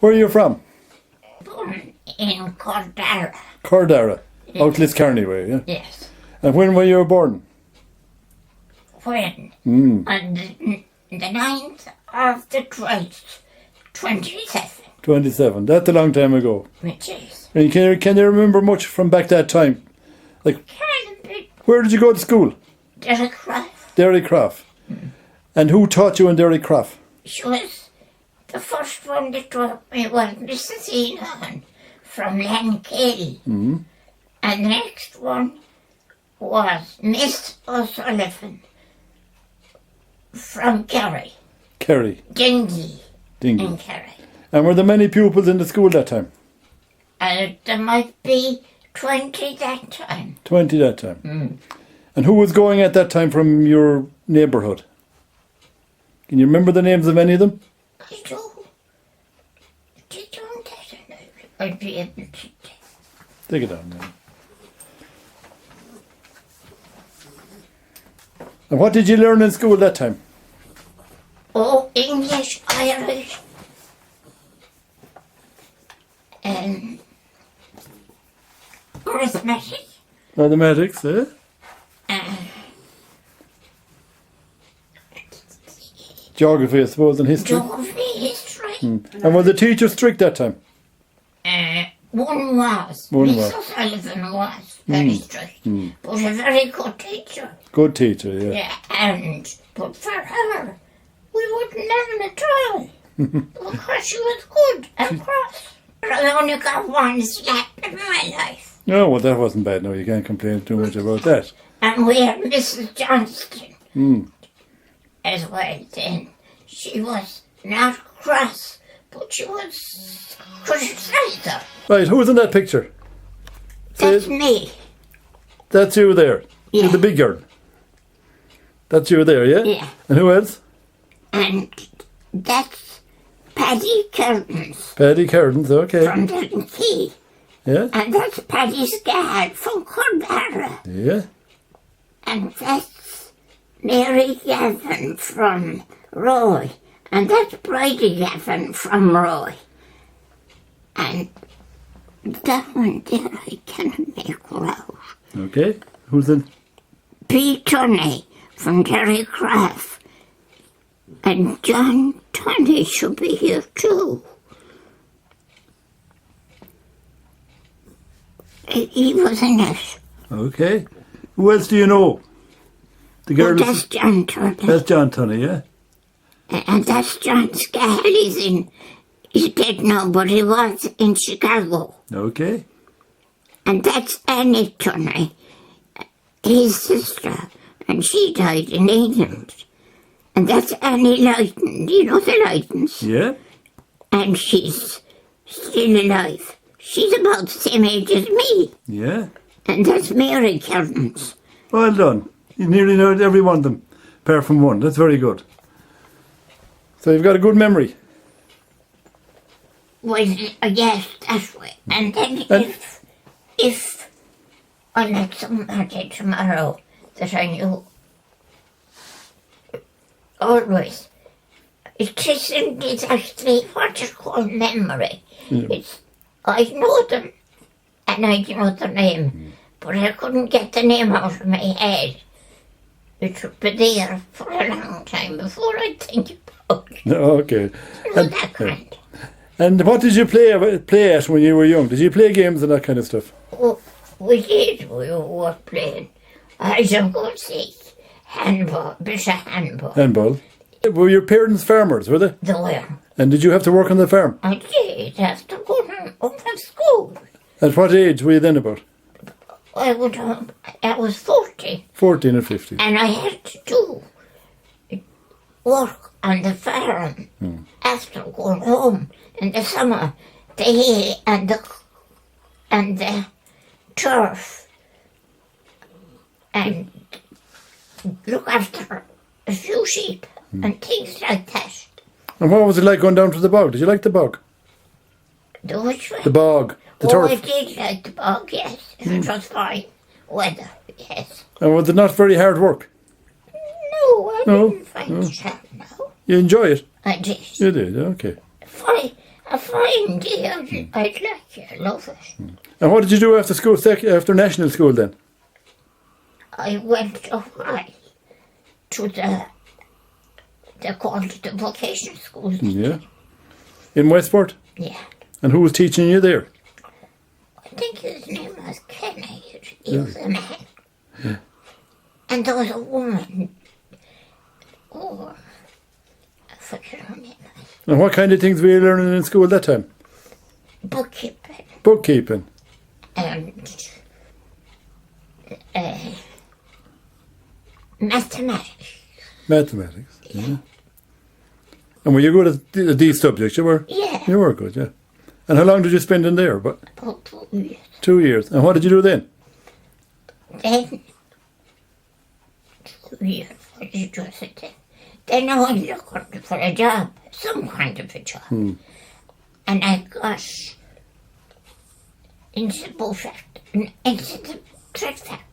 Where are you from? Born in Curdarragh. Curdarragh. Yes. Out Liscarney way, yeah? Yes. And when were you born? When? On the 9th of the 12th, 27. 27. That's a long time ago. Which is And can you remember much from back that time? Like, kind of big. where did you go to school? Curdarragh. Derrycraft. And who taught you in Derrycraft? She was the first one that taught me was Mrs. Elon from Lankill. And the next one was Miss O'Sullivan from Kerry. Kerry. Dingy Dingy. in Kerry. And were there many pupils in the school that time? There might be 20 that time. 20 that time. And who was going at that time from your neighbourhood? Can you remember the names of any of them? I do. They don't have a name. I'd be able to tell. Take it down now. And what did you learn in school that time? Oh, English, Irish, and arithmetic. Mathematics, eh? Geography, I suppose, and history. Geography, history. And was the teacher strict that time? One was. One Miss was. O'Sullivan was very strict, but a very good teacher. Good teacher, yeah. Yeah, but for her, we wouldn't learn at all. Because she was good and cross. I only got one slap in my life. Oh, well, that wasn't bad. No, you can't complain too much about that. And we had Mrs. Johnston as well then. She was not cross, but she was criticised. Right, who was in that picture? That's me. That's you there. Yeah. You're the big girl. That's you there, yeah? Yeah. And who else? And that's Paddy Curtains Paddy Curtains, okay. from Dundee. Yeah? And that's Paddy Scad from Curdarragh. Yeah? And that's Mary Gavin from Roy. And that's Bridie Gavin from Roy. And that one there I cannot make out. Okay. Who's in? P. Tunney from Derrycraft. And John Tunney should be here too. He was in it. Okay. Who else do you know? The girl. That's John Tunney. That's John Tunney, yeah? And that's John Scahill. He's dead now, but he was in Chicago. Okay. And that's Annie Tunney, his sister, and she died in England. And that's Annie Leighton. Do you know the Leightons? Yeah? And she's still alive. She's about the same age as me. Yeah? And that's Mary Curtains. Well done. You nearly know every one of them, apart from one. That's very good. So you've got a good memory. Well, yes, that way. And then if I met somebody tomorrow that I knew always, it isn't exactly what you call memory. Yeah. It's, I know them and I know their name, but I couldn't get the name out of my head. It would be there for a long time before I think about it. Okay. You know, that kind. And what did you play at when you were young? Did you play games and that kind of stuff? Oh, we did. We were playing hide and go seek, handball, bit of handball. Handball. Were your parents farmers, were they? They were. And did you have to work on the farm? I did have to go up to school. At what age were you then about? I was 40, 14 or 15? and I had to do work on the farm after going home in the summer. The hay and the turf, and look after a few sheep and things like that. And what was it like going down to the bog? Did you like the bog? The which way? The bog? The Oh, turf? I did like the bog, yes. It was fine weather, yes. And was it not very hard work? No, I No, didn't find it hard now. You enjoy it? I did. You did, okay. Funny, A fine day. I'd like it. I love it. And what did you do after school, after national school then? I went away to they called it the vocational school. Yeah. In Westport? Yeah. And who was teaching you there? I think his name was Kenny. He was a man. Yeah. And there was a woman. Oh, I forget her name. And what kind of things were you learning in school that time? Bookkeeping. Bookkeeping. And mathematics. Mathematics. Yeah. And were you good at these subjects? You were? Yeah. You were good, yeah. And how long did you spend in there? About 2 years. 2 years. And what did you do then? Then, 2 years, what did you do then? Then I went looking for a job, some kind of a job. And I got into the thread factory.